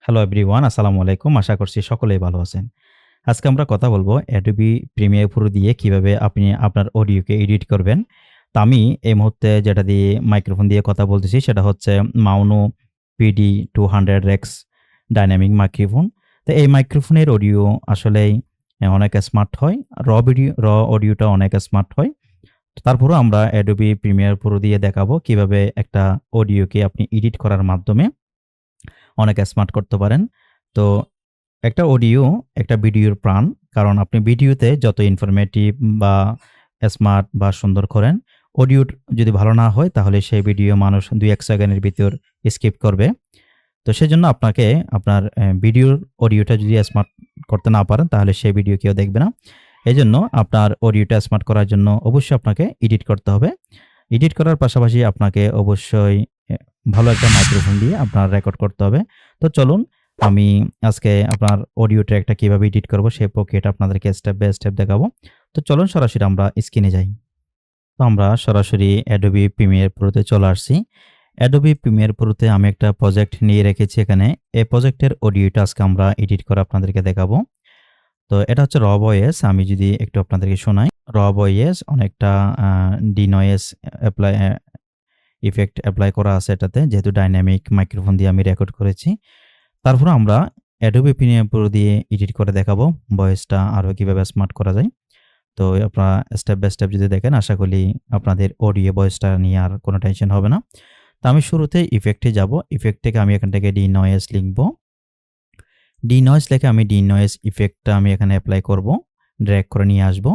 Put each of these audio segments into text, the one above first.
Hello everyone, আসসালামু আলাইকুম। আশা করছি সকলেই ভালো আছেন। আজকে আমরা কথা বলব Adobe Premiere Pro দিয়ে কিভাবে আপনি আপনার অডিওকে এডিট করবেন। তো আমি এই মুহূর্তে যেটা দিয়ে মাইক্রোফোন দিয়ে কথা বলতেছি সেটা হচ্ছে Maono PD200X ডাইনামিক মাইক্রোফোন। তো এই মাইক্রোফোনের অডিও আসলেই অনেক স্মার্ট হয়। র অডিওটা অনেক স্মার্ট হয়। তারপরেও আমরা Adobe Premiere Pro দিয়ে দেখাবো কিভাবে একটা অডিওকে আপনি এডিট করার মাধ্যমে অনেক স্মার্ট করতে পারেন। তো একটা অডিও একটা ভিডিওর প্রাণ। কারণ আপনি ভিডিওতে যত ইনফরমেটিভ বা স্মার্ট বা সুন্দর করেন, অডিও যদি ভালো না হয় তাহলে সেই ভিডিও মানুষ ২-১ সেকেন্ডের ভিতর স্কিপ করবে। তো সেজন্য আপনাকে আপনার ভিডিওর অডিওটা যদি স্মার্ট করতে না পারেন তাহলে সেই ভিডিও কেউ দেখবে না। এজন্য আপনার অডিওটা স্মার্ট করার জন্য অবশ্যই আপনাকে এডিট করতে হবে। এডিট করার পাশাপাশি আপনাকে অবশ্যই এ ভালো একটা মাইক্রোফোন দিয়ে আপনার রেকর্ড করতে হবে। তো চলুন আমি আজকে আপনার অডিও ট্র্যাকটা কিভাবে এডিট করব সেই প্রক্রিয়াটা আপনাদেরকে স্টেপ বাই স্টেপ দেখাবো। তো চলুন সরাসরি আমরা স্ক্রিনে যাই। তো আমরা সরাসরি Adobe Premiere Pro তে চলে আসছি। Adobe Premiere Pro তে আমি একটা প্রজেক্ট নিয়ে রেখেছি এখানে। এই প্রজেক্টের অডিওটা আজকে আমরা এডিট করে আপনাদেরকে দেখাবো। তো এটা হচ্ছে র ভয়েস। আমি যদি একটু আপনাদেরকে শোনাই। র ভয়েস অনেকটা আ ডিনয়েজ এপ্লাই ইফেক্ট এপ্লাই করা আছে এটাতে। যেহেতু ডাইনামিক মাইক্রোফোন দিয়ে আমি রেকর্ড করেছি। তারপরে আমরা Adobe Premiere Pro দিয়ে এডিট করে দেখাবো ভয়েসটা আরো কিভাবে স্মার্ট করা যায়। তো আপনারা স্টেপ বাই স্টেপ যদি দেখেন আশা করি আপনাদের অডিও ভয়েসটা নিয়ে আর কোনো টেনশন হবে না। তো আমি শুরুতেই ইফেক্টে যাব। ইফেক্ট থেকে আমি এখান থেকে ডিনয়েজ লিখব। ডিনয়েজ লিখে আমি ডিনয়েজ ইফেক্টটা আমি এখানে এপ্লাই করব। ড্র্যাগ করে নিয়ে আসব।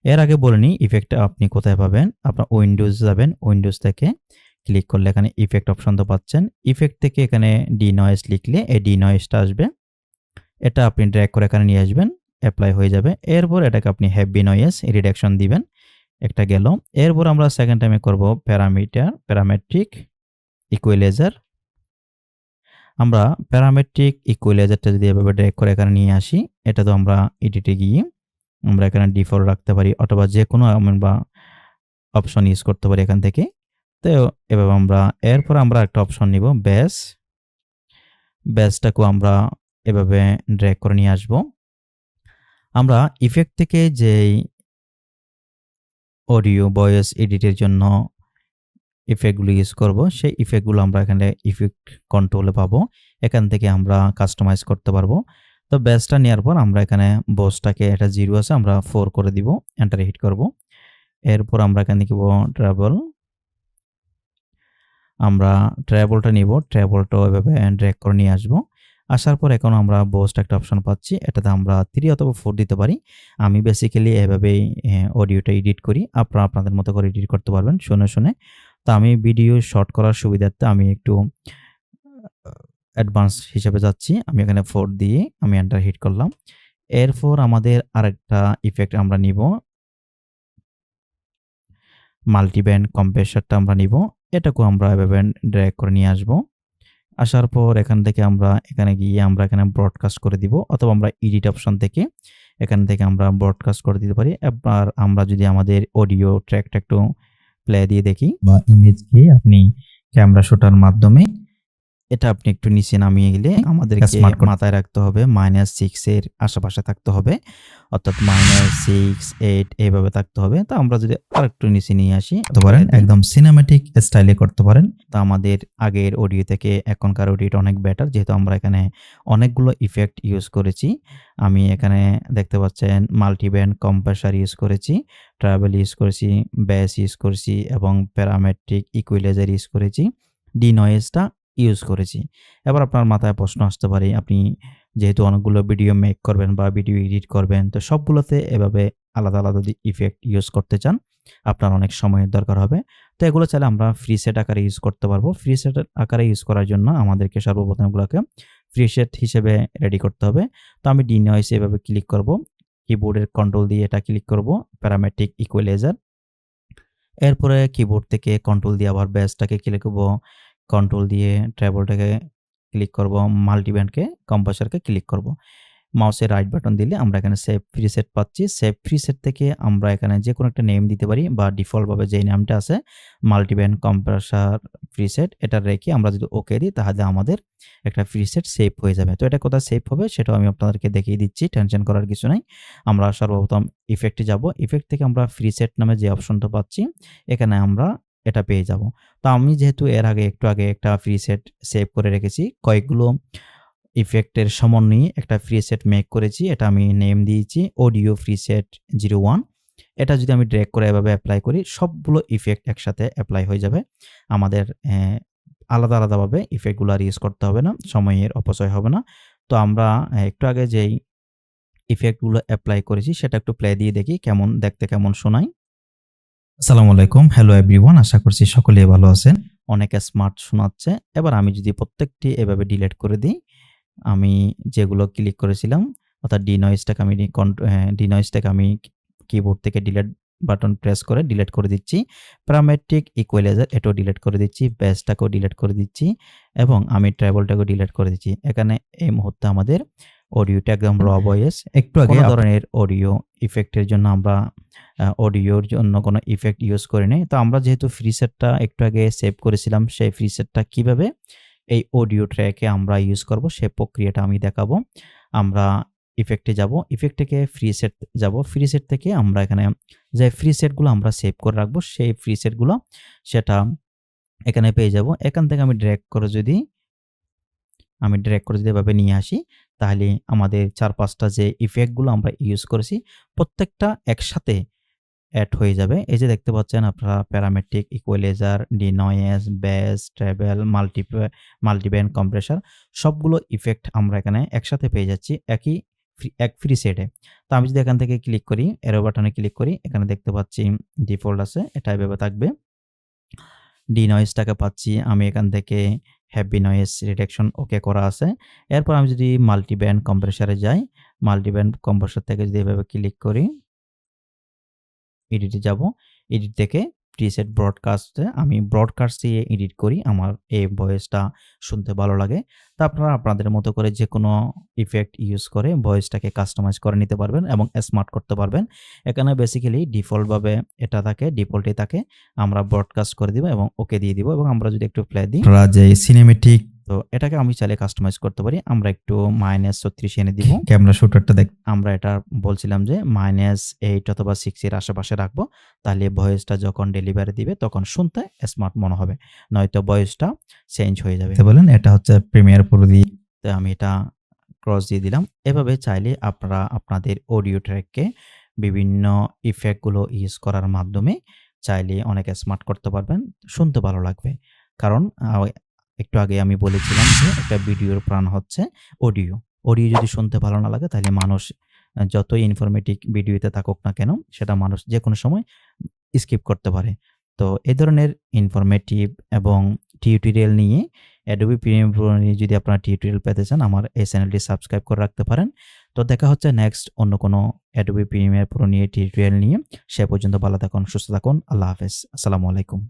এর আগে বলে নিই ইফেক্টটা আপনি কোথায় পাবেন? আপনার উইন্ডোজ যাবেন। উইন্ডোজ থেকে ক্লিক করলে এখানে ইফেক্ট অপশন তো পাচ্ছেন। ইফেক্ট থেকে এখানে ডিনয়েজ লিখলে এই ডিনয়েজটা আসবে। এটা আপনি ড্র্যাগ করে এখানে নিয়ে আসবেন। এপ্লাই হয়ে যাবে। এরপর এটাকে আপনি হেভি নয়েজ রিডাকশন দিবেন। একটা গেল। এরপর আমরা সেকেন্ড টাইমে করব প্যারামেট্রিক ইকুয়ালাইজার। আমরা প্যারামেট্রিক ইকুয়ালাইজারটা যদি এভাবে ড্র্যাগ করে এখানে নিয়ে আসি, এটা তো আমরা এডিটে গিয়ে আমরা এখানে ডিফল্ট রাখতে পারি অথবা যেকোনো আমরা অপশন ইউজ করতে পারি এখান থেকে। তো এভাবে আমরা এরপর আমরা একটা অপশন নিব বেস। বেসটাকেও আমরা এভাবে ড্র্যাগ করে নিয়ে আসব। আমরা ইফেক্ট থেকে যেই অডিও ভয়েস এডিটের জন্য ইফেক্টগুলো ইউজ করব, সেই ইফেক্টগুলো আমরা এখানে ইফেক্ট কন্ট্রোলে পাবো। এখান থেকে আমরা কাস্টমাইজ করতে পারবো। তো বেসটা নেওয়ার পর আমরা এখানে বসটাকে এটা 0 আছে আমরা 4 করে দিব। এন্টার হিট করব। এরপর আমরা এখানে লিখব ট্রাবল। আমরা ট্রাবলটা নিব। ট্রাবলটাও এভাবে ড্র্যাগ করে নিয়ে আসব। আসার পর এখন আমরা বোস্ট একটা অপশন পাচ্ছি। এটাতে আমরা 3 অথবা 4 দিতে পারি। আমি বেসিক্যালি এভাবেই অডিওটা এডিট করি। আপনারা আপনাদের মতো করে এডিট করতে পারবেন শুনে, শুনে। তো আমি ভিডিও শর্ট করার সুবিধার্থে আমি একটু অ্যাডভান্স হিসেবে যাচ্ছি। আমি এখানে 4 দিয়ে আমি এন্টার হিট করলাম। এরপর আমাদের আরেকটা ইফেক্ট আমরা নিব। মাল্টিব্যান্ড কম্প্রেসরটা আমরা নিব। এটাকেও আমরা এভাবে ড্র্যাগ করে নিয়ে আসব। আসার পর এখান থেকে আমরা এখানে গিয়ে আমরা এখানে ব্রডকাস্ট করে দিব অথবা আমরা এডিট অপশন থেকে এখান থেকে আমরা ব্রডকাস্ট করে দিতে পারি। এবার আমরা যদি আমাদের অডিও ট্র্যাকটা একটু প্লে দিয়ে দেখি বা ইমেজকে আপনি ক্যামেরা শুটার মাধ্যমে এটা আপনি একটু নিচে নামিয়ে গেলে আমাদেরকে মাথায় রাখতে হবে -6 এর আশেপাশে থাকতে হবে। অর্থাৎ -6, 8 এভাবে থাকতে হবে। তো আমরা যদি আরেকটু নিচে নিয়ে আসি করতে পারেন, একদম সিনেম্যাটিক স্টাইলে করতে পারেন। তো আমাদের আগের অডিও থেকে এখনকার অডিওটা অনেক বেটার যেহেতু আমরা এখানে অনেকগুলো ইফেক্ট ইউজ করেছি। আমি এখানে দেখতে পাচ্ছেন মাল্টিব্যান্ড কম্প্রেসর ইউজ করেছি, ট্রাভেল ইউজ করেছি, বেস ইউজ করেছি এবং প্যারামেট্রিক ইকুয়ালাইজার ইউজ করেছি, ডিনয়েজটা ইউজ করেছি। এবার আপনার মাথায় প্রশ্ন আসতে পারে আপনি যেহেতু অনেকগুলো ভিডিও মেক করবেন বা ভিডিও এডিট করবেন তো সবগুলোতে এভাবে আলাদা, আলাদা যদি ইফেক্ট ইউজ করতে চান আপনার অনেক সময়ের দরকার হবে। তো এগুলো চাইলে আমরা প্রিসেট আকারে ইউজ করতে পারবো। প্রিসেট আকারে ইউজ করার জন্য আমাদেরকে সর্বপ্রথম এগুলোকে প্রিসেট হিসেবে রেডি করতে হবে। তো আমি ডিনয়েজ এভাবে ক্লিক করব। কিবোর্ডের কন্ট্রোল দিয়ে এটা ক্লিক করব প্যারামেট্রিক ইকুয়ালাইজার। এরপরে কিবোর্ড থেকে কন্ট্রোল দিয়ে আবার বেসটাকে ক্লিক করব। কন্ট্রোল দিয়ে ট্রাবলটাকে ক্লিক করব, মাল্টিব্যান্ডকে কম্প্রেসরকে ক্লিক করব। মাউসের রাইট বাটন দিলে আমরা এখানে সেভ প্রিসেট পাচ্ছি। সেভ প্রিসেট থেকে আমরা এখানে যেকোনো একটা নেম দিতে পারি বা ডিফল্টভাবে যেই নামটা আছে মাল্টিব্যান্ড কম্প্রেসার প্রিসেট এটা রেখে আমরা যদি ওকে দিই তাহলে আমাদের একটা প্রিসেট সেভ হয়ে যাবে। তো এটা কোথায় সেভ হবে সেটাও আমি আপনাদেরকে দেখিয়ে দিচ্ছি, টেনশন করার কিছু নাই। আমরা সর্বপ্রথম ইফেক্টে যাব। ইফেক্ট থেকে আমরা প্রিসেট নামে যে অপশনটা পাচ্ছি এখানে আমরা এটা পেয়ে যাব। তো আমি যেহেতু এর আগে একটু আগে একটা প্রিসেট সেভ করে রেখেছি, কয়েকগুলো ইফেক্টের সমন্বয়ে একটা প্রিসেট মেক করেছি। এটা আমি নেম দিয়েছি অডিও প্রিসেট 01। এটা যদি আমি ড্র্যাগ করে এভাবে এপ্লাই করি সবগুলো ইফেক্ট একসাথে এপ্লাই হয়ে যাবে। আমাদের আলাদা আলাদাভাবে ইফেক্টগুলো আর ইউজ করতে হবে না, সময়ের অপচয় হবে না। তো আমরা একটু আগে যেই ইফেক্টগুলো এপ্লাই করেছি সেটা একটু প্লে দিয়ে দেখি কেমন দেখতে কেমন শোনায়। আসসালামু আলাইকুম, হ্যালো এভরিওয়ান, আশা করছি সকলেই ভালো আছেন। অনেক স্মার্ট শোনাচ্ছে। এবার আমি যদি প্রত্যেকটি এভাবে ডিলিট করে দিই, আমি যেগুলো ক্লিক করেছিলাম অর্থাৎ ডিনয়েজটাকে আমি কিবোর্ড থেকে ডিলিট বাটন প্রেস করে ডিলিট করে দিচ্ছি। প্যারামেট্রিক ইকুয়ালাইজার এটাও ডিলিট করে দিচ্ছি, বেসটাকেও ডিলিট করে দিচ্ছি এবং আমি ট্রাভেলটাকেও ডিলিট করে দিচ্ছি। এখানে এই মুহূর্তে আমাদের অডিওটা একদম র ভয়েস। একটু আগে ধরনের অডিও ইফেক্টের জন্য আমরা অডিওর জন্য কোনো ইফেক্ট ইউজ করি নাই। তো আমরা যেহেতু প্রিসেটটা একটু আগে সেভ করেছিলাম, সেই প্রিসেটটা কিভাবে এই অডিও ট্র্যাকে আমরা ইউজ করব সেই প্রক্রিয়াটা আমি দেখাবো। আমরা ইফেক্টে যাব, ইফেক্ট থেকে প্রিসেট যাব, প্রিসেট থেকে আমরা এখানে যে প্রিসেটগুলো আমরা সেভ করে রাখবো সেই প্রিসেটগুলো সেটা এখানে পেয়ে যাব। এখান থেকে আমি ড্র্যাগ করে যদি এভাবে নিয়ে আসি তাহলে আমাদের ৪-৫টা যে ইফেক্টগুলো আমরা ইউজ করেছি প্রত্যেকটা একসাথে অ্যাড হয়ে যাবে। এই যে দেখতে পাচ্ছেন আপনারা parametric equalizer, denoise, bass, treble, multiband compressor সবগুলো ইফেক্ট আমরা এখানে একসাথে পেয়ে যাচ্ছি এক প্রিসেটে। তো আমি যদি এখান থেকে ক্লিক করি, অ্যারো বাটনে ক্লিক করি, এখানে দেখতে পাচ্ছি ডিফল্ট আছে, এটা এভাবে থাকবে। ডিনয়েজটাকে পাচ্ছি আমি এখান থেকে, হ্যাভি নয়েজ রিডাকশন ওকে করা আছে। এরপর আমি যদি মাল্টিব্যান্ড কম্প্রেসারে যাই, মাল্টিব্যান্ড কম্প্রেসার থেকে যদি এভাবে ক্লিক করি, এডিটে যাব, এডিট থেকে প্রিসেট ব্রডকাস্টে আমি ব্রডকাস্ট দিয়ে এডিট করি, আমার এই ভয়েসটা শুনতে ভালো লাগে। তো আপনারা আপনাদের মতো করে যে কোনো ইফেক্ট ইউজ করে ভয়েসটাকে কাস্টমাইজ করে নিতে পারবেন এবং স্মার্ট করতে পারবেন। এখানে বেসিক্যালি ডিফল্টভাবে এটা থাকে, ডিফল্টে থাকে, আমরা ব্রডকাস্ট করে দিব এবং ওকে দিয়ে দিব এবং আমরা যদি একটু প্লে দিই যে সিনেমেটিক, তো এটাকে আমি চাইলে কাস্টমাইজ করতে পারি। আমরা একটু -36 এনে দিব। ক্যামেরা শুটারটা আমরা এটা বলছিলাম যে -8 অথবা 6 এর আশেপাশে রাখবো, তাহলে ভয়েসটা যখন ডেলিভারি দিবে তখন শুনতে স্মার্ট মনে হবে, নয়তো ভয়েসটা চেঞ্জ হয়ে যাবে। বলেন এটা হচ্ছে প্রিমিয়ার প্রো দিয়ে, তো আমি এটা ক্রস দিয়ে দিলাম। এভাবে চাইলে আপনারা আপনাদের অডিও ট্র্যাককে বিভিন্ন ইফেক্টগুলো ইউজ করার মাধ্যমে চাইলে অনেক স্মার্ট করতে পারবেন, শুনতে ভালো লাগবে। কারণ একটু আগে আমি বলেছিলাম যে একটা ভিডিওর প্রাণ হচ্ছে অডিও। অডিও যদি শুনতে ভালো না লাগে তাহলে মানুষ যতই ইনফরমেটিভ ভিডিওতে থাকুক না কেন সেটা মানুষ যেকোনো সময় স্কিপ করতে পারে। তো এই ধরনের ইনফরমেটিভ এবং টিউটোরিয়াল নিয়ে Adobe Premiere Pro নিয়ে যদি আপনারা টিউটোরিয়াল পেতে চান আমার এই চ্যানেলটি সাবস্ক্রাইব করে রাখতে পারেন। তো দেখা হচ্ছে নেক্সট অন্য কোনো Adobe Premiere Pro নিয়ে টিউটোরিয়াল নিয়ে। সে পর্যন্ত ভালো থাকুন, সুস্থ থাকুন। আল্লাহ হাফেজ। আসসালামু আলাইকুম।